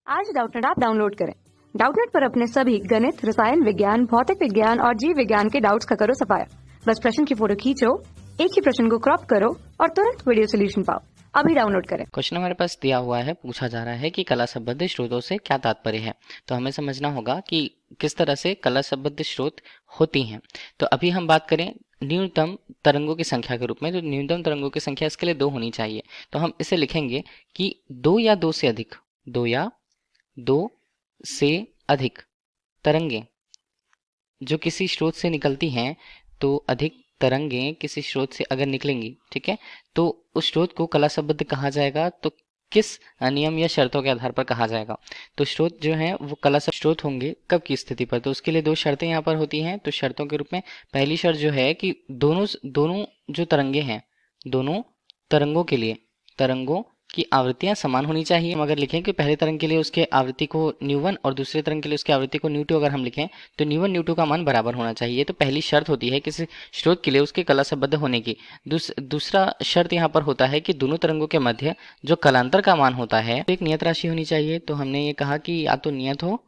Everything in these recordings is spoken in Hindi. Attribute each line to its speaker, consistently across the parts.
Speaker 1: आज डाउटनेट ऐप डाउनलोड करें। डाउटनेट पर अपने सभी गणित, रसायन विज्ञान, भौतिक विज्ञान और जीव विज्ञान के डाउट्स का करो सफाया। बस प्रश्न की फोटो खींचो, एक ही प्रश्न को क्रॉप करो और तुरंत वीडियो सोल्यूशन पाओ। अभी डाउनलोड करें।
Speaker 2: क्वेश्चन हमारे पास दिया हुआ है, पूछा जा रहा है कि कला संबद्ध स्रोतों से क्या तात्पर्य है। तो हमें समझना होगा कि किस तरह से कला संबद्ध स्रोत होती हैं। तो अभी हम बात करें न्यूनतम तरंगों की संख्या के रूप में, तो न्यूनतम तरंगों की संख्या इसके लिए 2 होनी चाहिए। तो हम इसे लिखेंगे कि 2 या 2 से अधिक, 2 या 2 से अधिक तरंगें जो किसी स्रोत से निकलती हैं, तो अधिक तरंगें किसी स्रोत से अगर निकलेंगी, ठीक है, तो उस स्रोत को कला संबद्ध कहा जाएगा। तो किस नियम या शर्तों के आधार पर कहा जाएगा? तो स्रोत जो है वो कला स्रोत होंगे कब की स्थिति पर? तो उसके लिए 2 शर्तें यहाँ पर होती हैं। तो शर्तों के रूप में पहली शर्त जो है कि दोनों जो तरंगे हैं, दोनों तरंगों के लिए तरंगों की आवृत्तियां समान होनी चाहिए। हम अगर लिखें कि पहले तरंग के लिए उसके आवृत्ति को न्यू1 और दूसरे तरंग के लिए उसकी आवृत्ति को न्यू2 अगर हम लिखें तो न्यू1 न्यू2 का मान बराबर होना चाहिए। तो पहली शर्त होती है किसी स्रोत के लिए उसके कला संबद्ध होने की। दूसरा शर्त यहाँ पर होता है कि दोनों तरंगों के मध्य जो कलांतर का मान होता है तो एक नियत राशि होनी चाहिए। तो हमने ये कहा कि या तो नियत हो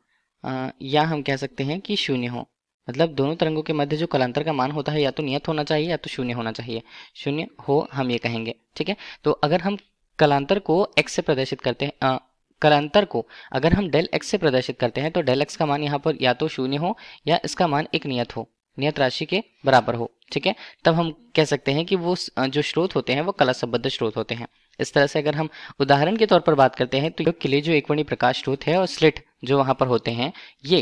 Speaker 2: या हम कह सकते हैं कि शून्य हो। मतलब दोनों तरंगों के मध्य जो कलांतर का मान होता है या तो नियत होना चाहिए या तो शून्य होना चाहिए। शून्य हो हम ये कहेंगे, ठीक है। तो अगर हम कलांतर को x से प्रदर्शित करते हैं, कलांतर को अगर हम डेल x से प्रदर्शित करते हैं तो डेल x का मान यहाँ पर या तो शून्य हो या इसका मान एक नियत हो, नियत राशि के बराबर हो, ठीक है। तब हम कह सकते हैं कि वो जो स्रोत होते हैं वो कला संबद्ध स्रोत होते हैं। इस तरह से अगर हम उदाहरण के तौर पर बात करते हैं तो योग के लिए जो एकवर्णी प्रकाश स्रोत है और स्लिट जो वहाँ पर होते हैं, ये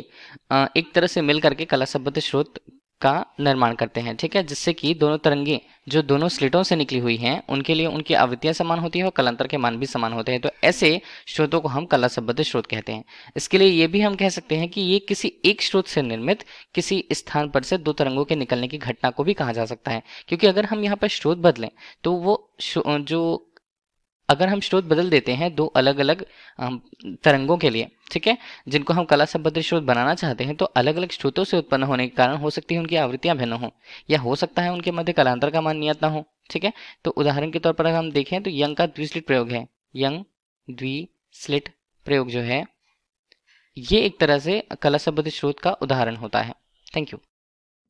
Speaker 2: एक तरह से मिल करके कला संबद्ध स्रोत का निर्माण करते हैं, ठीक है। जिससे कि दोनों तरंगें जो दोनों स्लिटों से निकली हुई हैं उनके लिए उनकी आवृत्तियां समान होती है और कलांतर के मान भी समान होते हैं। तो ऐसे स्रोतों को हम कला संबद्ध स्रोत कहते हैं। इसके लिए ये भी हम कह सकते हैं कि ये किसी एक स्रोत से निर्मित किसी स्थान पर से 2 तरंगों के निकलने की घटना को भी कहा जा सकता है। क्योंकि अगर हम यहाँ पर स्रोत बदलें तो वो जो अगर हम स्रोत बदल देते हैं 2 अलग अलग तरंगों के लिए, ठीक है, जिनको हम कला संबद्ध स्रोत बनाना चाहते हैं, तो अलग अलग स्रोतों से उत्पन्न होने के कारण हो सकती है उनकी आवृत्तियां भिन्न हो या हो सकता है उनके मध्य कलांतर का मान नियत ना हो, ठीक है। तो उदाहरण के तौर पर अगर हम देखें तो यंग का द्विस्लिट प्रयोग है। यंग द्विस्लिट प्रयोग जो है ये एक तरह से कला संबद्ध स्रोत का उदाहरण होता है। Thank you.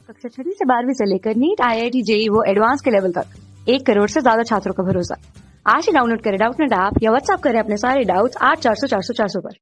Speaker 1: कक्षा 6 से 12वीं से लेकर नीट, IIT, JEE वो एडवांस के लेवल तक 1 करोड़ से ज्यादा छात्रों का भरोसा। आज ही डाउनलोड करें डाउटनेट ऐप या व्हाट्सएप करें अपने सारे डाउट्स 8400 400 400 पर।